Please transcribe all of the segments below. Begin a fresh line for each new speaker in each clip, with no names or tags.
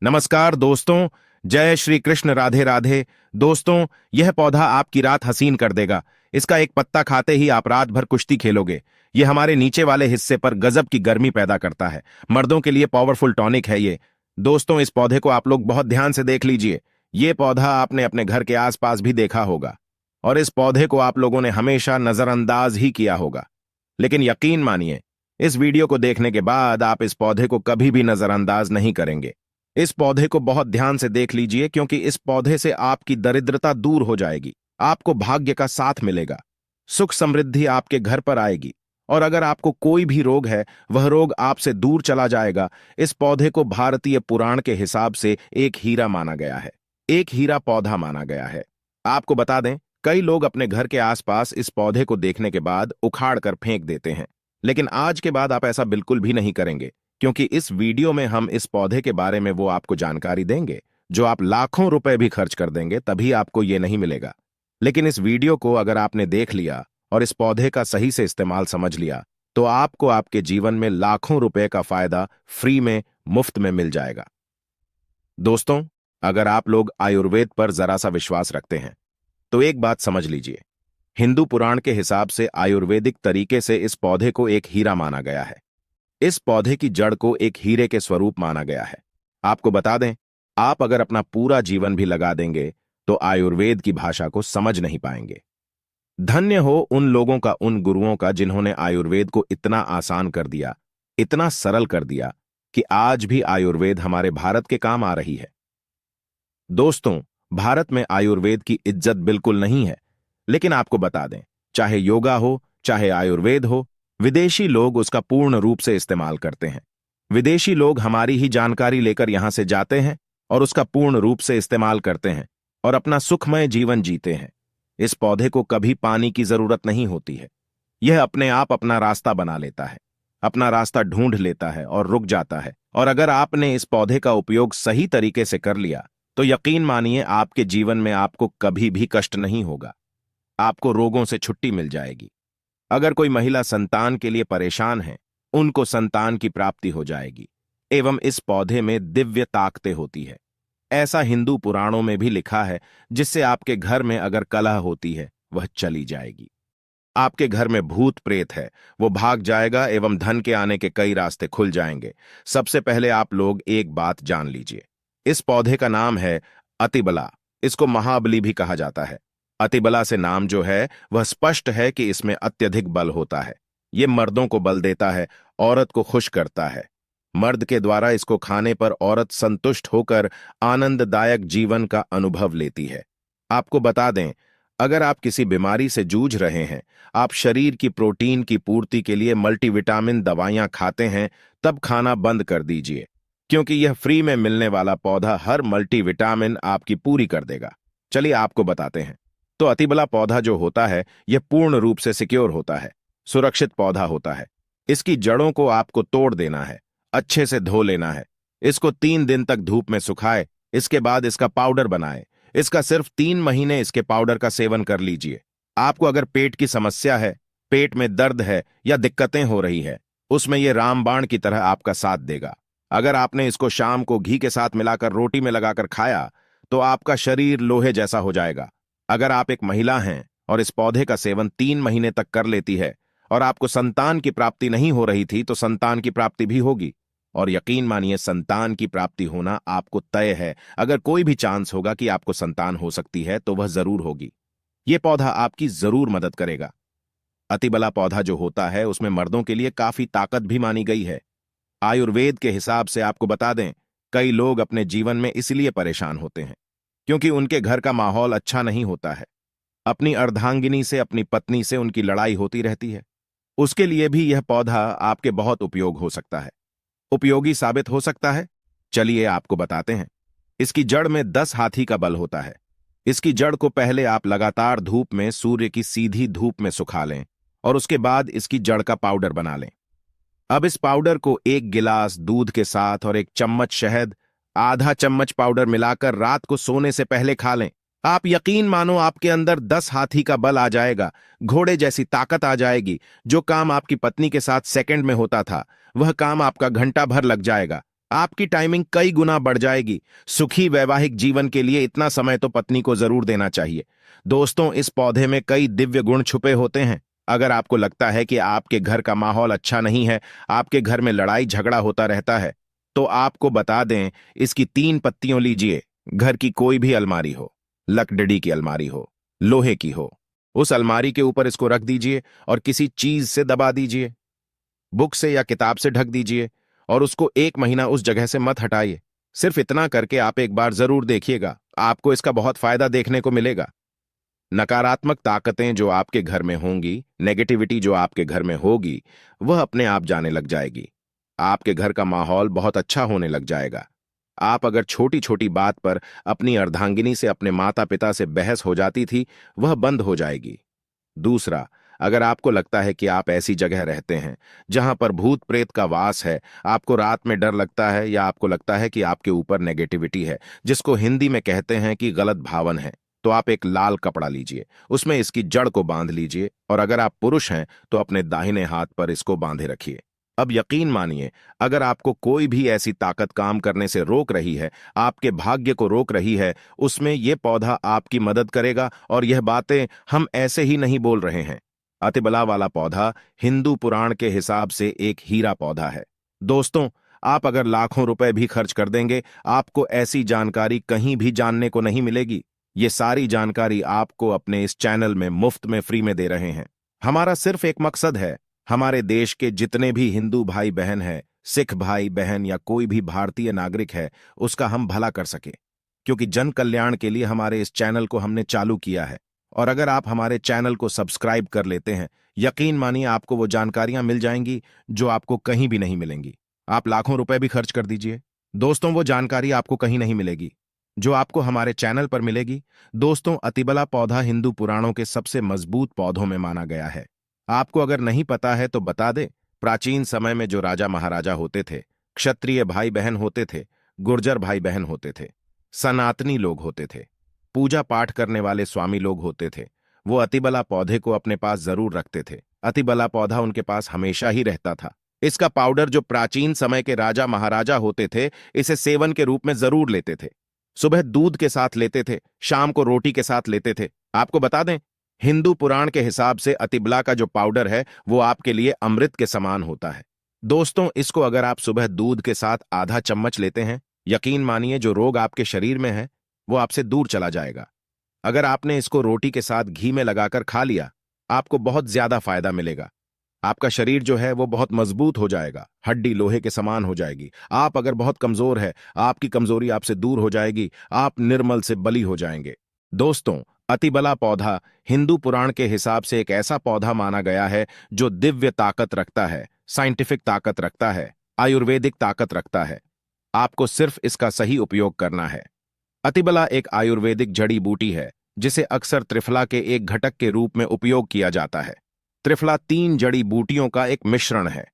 नमस्कार दोस्तों। जय श्री कृष्ण, राधे राधे। दोस्तों, यह पौधा आपकी रात हसीन कर देगा। इसका एक पत्ता खाते ही आप रात भर कुश्ती खेलोगे। यह हमारे नीचे वाले हिस्से पर गजब की गर्मी पैदा करता है। मर्दों के लिए पावरफुल टॉनिक है ये। दोस्तों, इस पौधे को आप लोग बहुत ध्यान से देख लीजिए। ये पौधा आपने अपने घर के आसपास भी देखा होगा और इस पौधे को आप लोगों ने हमेशा नजरअंदाज ही किया होगा। लेकिन यकीन मानिए, इस वीडियो को देखने के बाद आप इस पौधे को कभी भी नजरअंदाज नहीं करेंगे। इस पौधे को बहुत ध्यान से देख लीजिए, क्योंकि इस पौधे से आपकी दरिद्रता दूर हो जाएगी। आपको भाग्य का साथ मिलेगा, सुख समृद्धि आपके घर पर आएगी और अगर आपको कोई भी रोग है, वह रोग आपसे दूर चला जाएगा। इस पौधे को भारतीय पुराण के हिसाब से एक हीरा माना गया है, एक हीरा पौधा माना गया है। आपको बता दें, कई लोग अपने घर के आसपास इस पौधे को देखने के बाद उखाड़ कर फेंक देते हैं, लेकिन आज के बाद आप ऐसा बिल्कुल भी नहीं करेंगे, क्योंकि इस वीडियो में हम इस पौधे के बारे में वो आपको जानकारी देंगे जो आप लाखों रुपए भी खर्च कर देंगे तभी आपको ये नहीं मिलेगा। लेकिन इस वीडियो को अगर आपने देख लिया और इस पौधे का सही से इस्तेमाल समझ लिया, तो आपको आपके जीवन में लाखों रुपए का फायदा फ्री में, मुफ्त में मिल जाएगा। दोस्तों, अगर आप लोग आयुर्वेद पर जरा सा विश्वास रखते हैं तो एक बात समझ लीजिए। हिंदू पुराण के हिसाब से आयुर्वेदिक तरीके से इस पौधे को एक हीरा माना गया है। इस पौधे की जड़ को एक हीरे के स्वरूप माना गया है। आपको बता दें, आप अगर अपना पूरा जीवन भी लगा देंगे तो आयुर्वेद की भाषा को समझ नहीं पाएंगे। धन्य हो उन लोगों का, उन गुरुओं का, जिन्होंने आयुर्वेद को इतना आसान कर दिया, इतना सरल कर दिया कि आज भी आयुर्वेद हमारे भारत के काम आ रही है। दोस्तों, भारत में आयुर्वेद की इज्जत बिल्कुल नहीं है, लेकिन आपको बता दें, चाहे योगा हो, चाहे आयुर्वेद हो, विदेशी लोग उसका पूर्ण रूप से इस्तेमाल करते हैं। विदेशी लोग हमारी ही जानकारी लेकर यहां से जाते हैं और उसका पूर्ण रूप से इस्तेमाल करते हैं और अपना सुखमय जीवन जीते हैं। इस पौधे को कभी पानी की जरूरत नहीं होती है। यह अपने आप अपना रास्ता बना लेता है, अपना रास्ता ढूंढ लेता है और रुक जाता है। और अगर आपने इस पौधे का उपयोग सही तरीके से कर लिया तो यकीन मानिए, आपके जीवन में आपको कभी भी कष्ट नहीं होगा। आपको रोगों से छुट्टी मिल जाएगी। अगर कोई महिला संतान के लिए परेशान है, उनको संतान की प्राप्ति हो जाएगी। एवं इस पौधे में दिव्य ताकतें होती है, ऐसा हिंदू पुराणों में भी लिखा है, जिससे आपके घर में अगर कलह होती है, वह चली जाएगी। आपके घर में भूत प्रेत है, वो भाग जाएगा एवं धन के आने के कई रास्ते खुल जाएंगे। सबसे पहले आप लोग एक बात जान लीजिए, इस पौधे का नाम है अतिबला। इसको महाबली भी कहा जाता है। अतिबला से नाम जो है वह स्पष्ट है कि इसमें अत्यधिक बल होता है। ये मर्दों को बल देता है, औरत को खुश करता है। मर्द के द्वारा इसको खाने पर औरत संतुष्ट होकर आनंददायक जीवन का अनुभव लेती है। आपको बता दें, अगर आप किसी बीमारी से जूझ रहे हैं, आप शरीर की प्रोटीन की पूर्ति के लिए मल्टीविटामिन दवाइयां खाते हैं, तब खाना बंद कर दीजिए, क्योंकि यह फ्री में मिलने वाला पौधा हर मल्टीविटामिन आपकी पूरी कर देगा। चलिए आपको बताते हैं। तो अतिबला पौधा जो होता है, यह पूर्ण रूप से सिक्योर होता है, सुरक्षित पौधा होता है। इसकी जड़ों को आपको तोड़ देना है, अच्छे से धो लेना है। इसको 3 दिन तक धूप में सुखाए, इसके बाद इसका पाउडर बनाए। इसका सिर्फ 3 महीने इसके पाउडर का सेवन कर लीजिए। आपको अगर पेट की समस्या है, पेट में दर्द है या दिक्कतें हो रही है, उसमें यह रामबाण की तरह आपका साथ देगा। अगर आपने इसको शाम को घी के साथ मिलाकर रोटी में लगाकर खाया, तो आपका शरीर लोहे जैसा हो जाएगा। अगर आप एक महिला हैं और इस पौधे का सेवन 3 महीने तक कर लेती है और आपको संतान की प्राप्ति नहीं हो रही थी, तो संतान की प्राप्ति भी होगी। और यकीन मानिए, संतान की प्राप्ति होना आपको तय है। अगर कोई भी चांस होगा कि आपको संतान हो सकती है, तो वह जरूर होगी। यह पौधा आपकी जरूर मदद करेगा। अतिबला पौधा जो होता है, उसमें मर्दों के लिए काफी ताकत भी मानी गई है। आयुर्वेद के हिसाब से आपको बता दें, कई लोग अपने जीवन में इसलिए परेशान होते हैं क्योंकि उनके घर का माहौल अच्छा नहीं होता है। अपनी अर्धांगिनी से, अपनी पत्नी से उनकी लड़ाई होती रहती है। उसके लिए भी यह पौधा आपके बहुत उपयोग हो सकता है, उपयोगी साबित हो सकता है। चलिए आपको बताते हैं। इसकी जड़ में 10 हाथी का बल होता है। इसकी जड़ को पहले आप लगातार धूप में, सूर्य की सीधी धूप में सुखा लें और उसके बाद इसकी जड़ का पाउडर बना लें। अब इस पाउडर को 1 गिलास दूध के साथ और 1 चम्मच शहद, आधा चम्मच पाउडर मिलाकर रात को सोने से पहले खा लें। आप यकीन मानो, आपके अंदर 10 हाथी का बल आ जाएगा, घोड़े जैसी ताकत आ जाएगी। जो काम आपकी पत्नी के साथ सेकंड में होता था, वह काम आपका घंटा भर लग जाएगा। आपकी टाइमिंग कई गुना बढ़ जाएगी। सुखी वैवाहिक जीवन के लिए इतना समय तो पत्नी को जरूर देना चाहिए। दोस्तों, इस पौधे में कई दिव्य गुण छुपे होते हैं। अगर आपको लगता है कि आपके घर का माहौल अच्छा नहीं है, आपके घर में लड़ाई झगड़ा होता रहता है, तो आपको बता दें, इसकी 3 पत्तियों लीजिए। घर की कोई भी अलमारी हो, लकड़ी की अलमारी हो, लोहे की हो, उस अलमारी के ऊपर इसको रख दीजिए और किसी चीज से दबा दीजिए। बुक से या किताब से ढक दीजिए और उसको 1 महीना उस जगह से मत हटाइए। सिर्फ इतना करके आप एक बार जरूर देखिएगा, आपको इसका बहुत फायदा देखने को मिलेगा। नकारात्मक ताकतें जो आपके घर में होंगी, नेगेटिविटी जो आपके घर में होगी, वह अपने आप जाने लग जाएगी। आपके घर का माहौल बहुत अच्छा होने लग जाएगा। आप अगर छोटी छोटी बात पर अपनी अर्धांगिनी से, अपने माता पिता से बहस हो जाती थी, वह बंद हो जाएगी। दूसरा, अगर आपको लगता है कि आप ऐसी जगह रहते हैं जहां पर भूत प्रेत का वास है, आपको रात में डर लगता है या आपको लगता है कि आपके ऊपर नेगेटिविटी है, जिसको हिंदी में कहते हैं कि गलत भावन है, तो आप एक लाल कपड़ा लीजिए, उसमें इसकी जड़ को बांध लीजिए और अगर आप पुरुष हैं तो अपने दाहिने हाथ पर इसको बांधे रखिए। अब यकीन मानिए, अगर आपको कोई भी ऐसी ताकत काम करने से रोक रही है, आपके भाग्य को रोक रही है, उसमें यह पौधा आपकी मदद करेगा। और यह बातें हम ऐसे ही नहीं बोल रहे हैं। अतिबला वाला पौधा हिंदू पुराण के हिसाब से एक हीरा पौधा है। दोस्तों, आप अगर लाखों रुपए भी खर्च कर देंगे, आपको ऐसी जानकारी कहीं भी जानने को नहीं मिलेगी। ये सारी जानकारी आपको अपने इस चैनल में मुफ्त में फ्री में दे रहे हैं। हमारा सिर्फ एक मकसद है, हमारे देश के जितने भी हिंदू भाई बहन हैं, सिख भाई बहन या कोई भी भारतीय नागरिक है, उसका हम भला कर सके। क्योंकि जन कल्याण के लिए हमारे इस चैनल को हमने चालू किया है। और अगर आप हमारे चैनल को सब्सक्राइब कर लेते हैं, यकीन मानिए आपको वो जानकारियां मिल जाएंगी जो आपको कहीं भी नहीं मिलेंगी। आप लाखों रुपए भी खर्च कर दीजिए, दोस्तों, वो जानकारी आपको कहीं नहीं मिलेगी जो आपको हमारे चैनल पर मिलेगी। दोस्तों, अतिबला पौधा हिंदू पुराणों के सबसे मजबूत पौधों में माना गया है। आपको अगर नहीं पता है तो बता दे, प्राचीन समय में जो राजा महाराजा होते थे, क्षत्रिय भाई बहन होते थे, गुर्जर भाई बहन होते थे, सनातनी लोग होते थे, पूजा पाठ करने वाले स्वामी लोग होते थे, वो अतिबला पौधे को अपने पास जरूर रखते थे। अतिबला पौधा उनके पास हमेशा ही रहता था। इसका पाउडर जो प्राचीन समय के राजा महाराजा होते थे, इसे सेवन के रूप में जरूर लेते थे। सुबह दूध के साथ लेते थे, शाम को रोटी के साथ लेते थे। आपको बता दें, हिंदू पुराण के हिसाब से अतिबला का जो पाउडर है वो आपके लिए अमृत के समान होता है। दोस्तों, इसको अगर आप सुबह दूध के साथ आधा चम्मच लेते हैं, यकीन मानिए जो रोग आपके शरीर में है वो आपसे दूर चला जाएगा। अगर आपने इसको रोटी के साथ घी में लगाकर खा लिया, आपको बहुत ज्यादा फायदा मिलेगा। आपका शरीर जो है वो बहुत मजबूत हो जाएगा, हड्डी लोहे के समान हो जाएगी। आप अगर बहुत कमजोर है, आपकी कमजोरी आपसे दूर हो जाएगी, आप निर्मल से बली हो जाएंगे। दोस्तों, अतिबला पौधा हिंदू पुराण के हिसाब से एक ऐसा पौधा माना गया है जो दिव्य ताकत रखता है, साइंटिफिक ताकत रखता है, आयुर्वेदिक ताकत रखता है। आपको सिर्फ इसका सही उपयोग करना है। अतिबला एक आयुर्वेदिक जड़ी बूटी है जिसे अक्सर त्रिफला के एक घटक के रूप में उपयोग किया जाता है। त्रिफला 3 जड़ी बूटियों का एक मिश्रण है।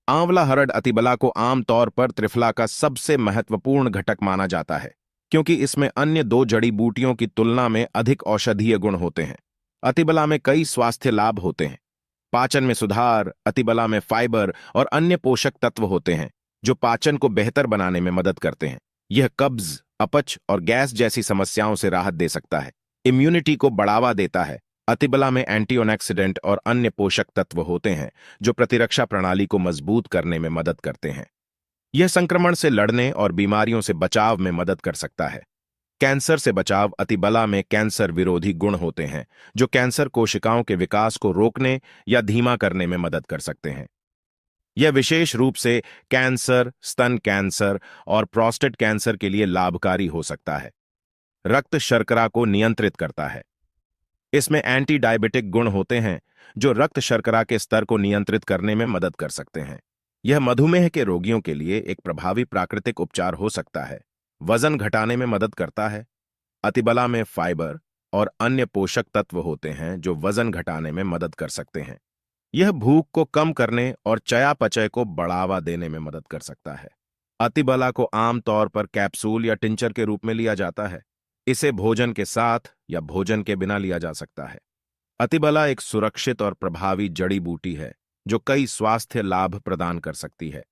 आंवला हरड़ अतिबला को आमतौर पर त्रिफला का सबसे महत्वपूर्ण घटक माना जाता है, क्योंकि इसमें अन्य 2 जड़ी बूटियों की तुलना में अधिक औषधीय गुण होते हैं। अतिबला में कई स्वास्थ्य लाभ होते हैं। पाचन में सुधार, अतिबला में फाइबर और अन्य पोषक तत्व होते हैं जो पाचन को बेहतर बनाने में मदद करते हैं। यह कब्ज, अपच और गैस जैसी समस्याओं से राहत दे सकता है। इम्यूनिटी को बढ़ावा देता है। अतिबला में एंटीऑक्सीडेंट और अन्य पोषक तत्व होते हैं जो प्रतिरक्षा प्रणाली को मजबूत करने में मदद करते हैं। यह संक्रमण से लड़ने और बीमारियों से बचाव में मदद कर सकता है। कैंसर से बचाव, अतिबला में कैंसर विरोधी गुण होते हैं जो कैंसर कोशिकाओं के विकास को रोकने या धीमा करने में मदद कर सकते हैं। यह विशेष रूप से कैंसर, स्तन कैंसर और प्रोस्टेट कैंसर के लिए लाभकारी हो सकता है। रक्त शर्करा को नियंत्रित करता है। इसमें एंटी डायबिटिक गुण होते हैं जो रक्त शर्करा के स्तर को नियंत्रित करने में मदद कर सकते हैं। यह मधुमेह के रोगियों के लिए एक प्रभावी प्राकृतिक उपचार हो सकता है। वजन घटाने में मदद करता है। अतिबला में फाइबर और अन्य पोषक तत्व होते हैं जो वजन घटाने में मदद कर सकते हैं। यह भूख को कम करने और चयापचय को बढ़ावा देने में मदद कर सकता है। अतिबला को आमतौर पर कैप्सूल या टिंचर के रूप में लिया जाता है। इसे भोजन के साथ या भोजन के बिना लिया जा सकता है। अतिबला एक सुरक्षित और प्रभावी जड़ी बूटी है जो कई स्वास्थ्य लाभ प्रदान कर सकती है।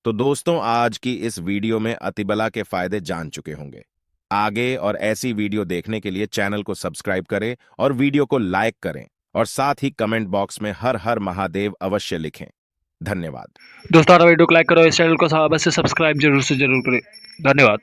तो दोस्तों, आज की इस वीडियो में अतिबला के फायदे जान चुके होंगे। आगे और ऐसी वीडियो देखने के लिए चैनल को सब्सक्राइब करें और वीडियो को लाइक करें और साथ ही कमेंट बॉक्स में हर हर महादेव अवश्य लिखें। धन्यवाद।
दोस्तों, हमारा वीडियो को लाइक करो, इस चैनल को अवश्य सब्सक्राइब जरूर से जरूर करें। धन्यवाद।